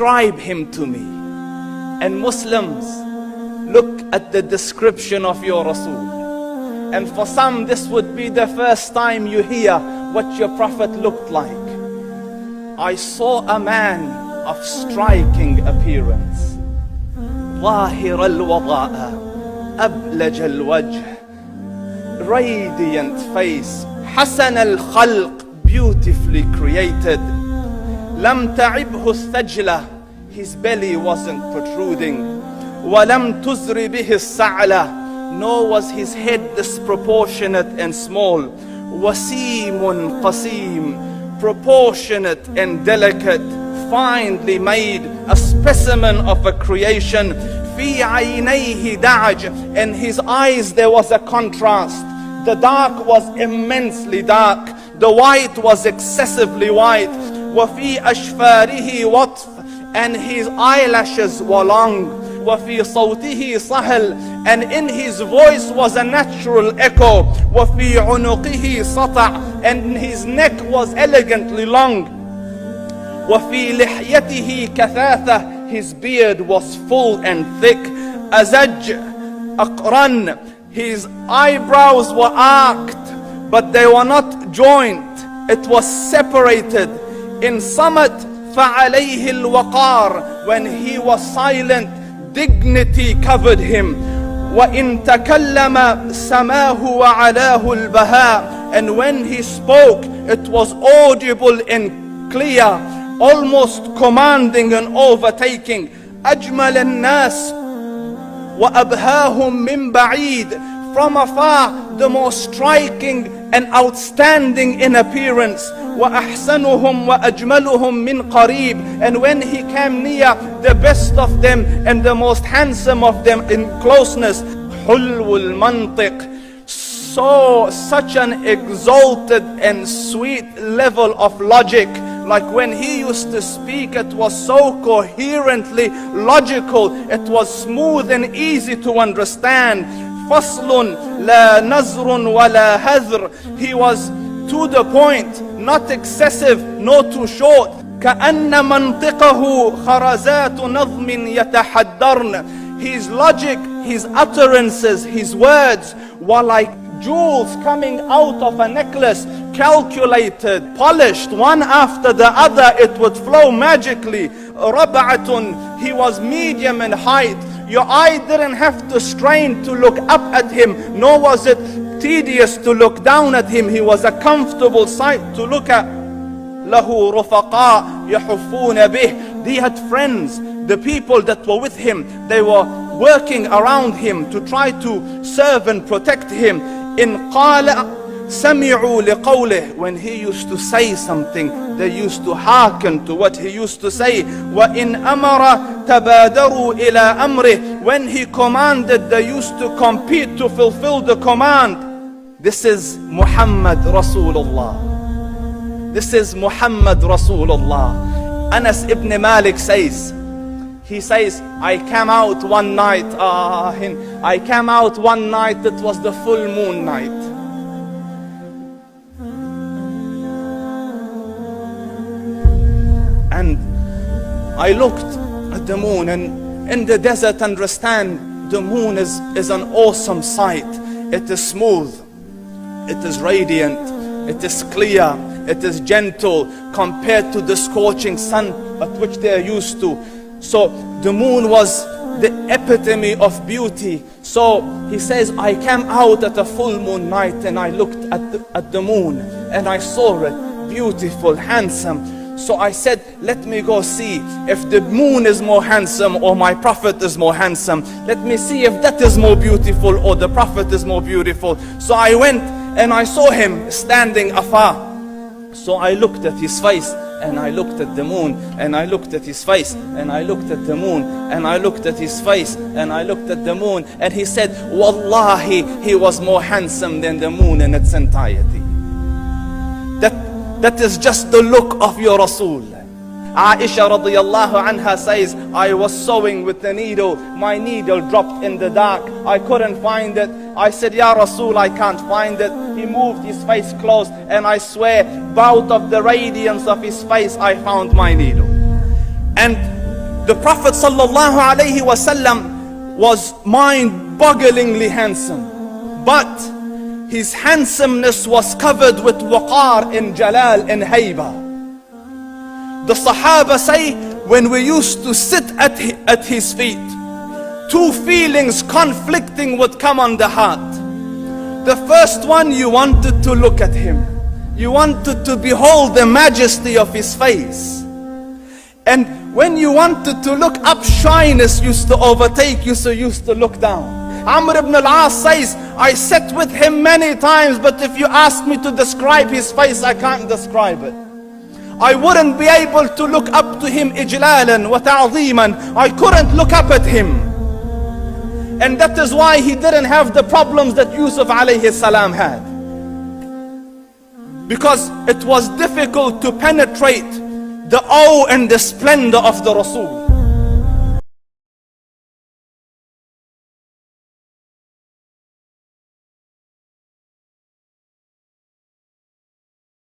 describe him to me. And Muslims, look at the description of your Rasul. And for some, this would be the first time you hear what your Prophet looked like. I saw a man of striking appearance. ظاهر الوضاء أبلج الوجه, radiant face, حسن الخلق, beautifully created. لم تعبه الثجلة, his belly wasn't protruding. ولم تزر به السعلة, nor was his head disproportionate and small. وسيم قسيم, proportionate and delicate, finely made, a specimen of a creation. في عينيه دعج, in his eyes there was a contrast. The dark was immensely dark, the white was excessively white. وفي أشفاره وطف, and his eyelashes were long. وفي صوته صهل, and in his voice was a natural echo. وفي عنقه سطع, and his neck was elegantly long. وفي لحيته كثاثة, his beard was full and thick. أزج أقرن, his eyebrows were arched, but they were not joined, it was separated. In Samat فعليه الوقار, when he was silent, dignity covered him. وإن تكلم سماه وعلاه البهاء, and when he spoke it was audible and clear, almost commanding and overtaking. أجمل الناس وأبهاهم من بعيد, from afar the most striking and outstanding in appearance. وأحسنهم وأجملهم من قريب, and when he came near, the best of them and the most handsome of them in closeness. حلو المنطق, such an exalted and sweet level of logic. Like when he used to speak, it was so coherently logical, it was smooth and easy to understand. فصل لا نزر ولا هذر, he was to the point, not excessive nor too short. كأن منطقه خرزات نظم يتحدرن, his logic, his utterances, his words were like jewels coming out of a necklace, calculated, polished, one after the other, it would flow magically. ربعة, he was medium in height. Your eye didn't have to strain to look up at him, nor was it tedious to look down at him. He was a comfortable sight to look at. له رفقاء يحفون به, he had friends, the people that were with him, they were working around him to try to serve and protect him. إن قال سمعوا لقوله, when he used to say something, they used to hearken to what he used to say. وإن أمر تبادروا إلى أمره, when he commanded, they used to compete to fulfill the command. This is Muhammad Rasulullah. This is Muhammad Rasulullah. Anas ibn Malik says, he says, I came out one night, it was the full moon night. And I looked at the moon, and in the desert, understand, the moon is an awesome sight. It is smooth, it is radiant, it is clear, it is gentle compared to the scorching sun at which they are used to. So the moon was the epitome of beauty. So he says, I came out at a full moon night and I looked at the moon and I saw it, beautiful, handsome. So I said, let me go see if the moon is more handsome or my Prophet is more handsome. Let me see if that is more beautiful or the Prophet is more beautiful. So I went and I saw him standing afar. So I looked at his face and I looked at the moon, and I looked at his face, and I looked at the moon, and I looked at his face, and I looked at the moon, and he said, Wallahi, he was more handsome than the moon in its entirety. That is just the look of your Rasul. Aisha radiyallahu anha says, I was sewing with the needle, my needle dropped in the dark, I couldn't find it. I said, Ya Rasul, I can't find it. He moved his face close, and I swear, out of the radiance of his face, I found my needle. And The Prophet sallallahu alayhi wasallam was mind-bogglingly handsome, but his handsomeness was covered with waqar and jalal and hayba. The Sahaba say, when we used to sit at his feet, two feelings conflicting would come on the heart. The first one, you wanted to look at him. You wanted to behold the majesty of his face. And when you wanted to look up, shyness used to overtake you, so you used to look down. Amr ibn al-As says, I sat with him many times, but if you ask me to describe his face, I can't describe it. I wouldn't be able to look up to him ijlalan wa ta'zeeman. I couldn't look up at him. And that is why he didn't have the problems that Yusuf alayhi salam had. Because it was difficult to penetrate the awe and the splendor of the Rasul.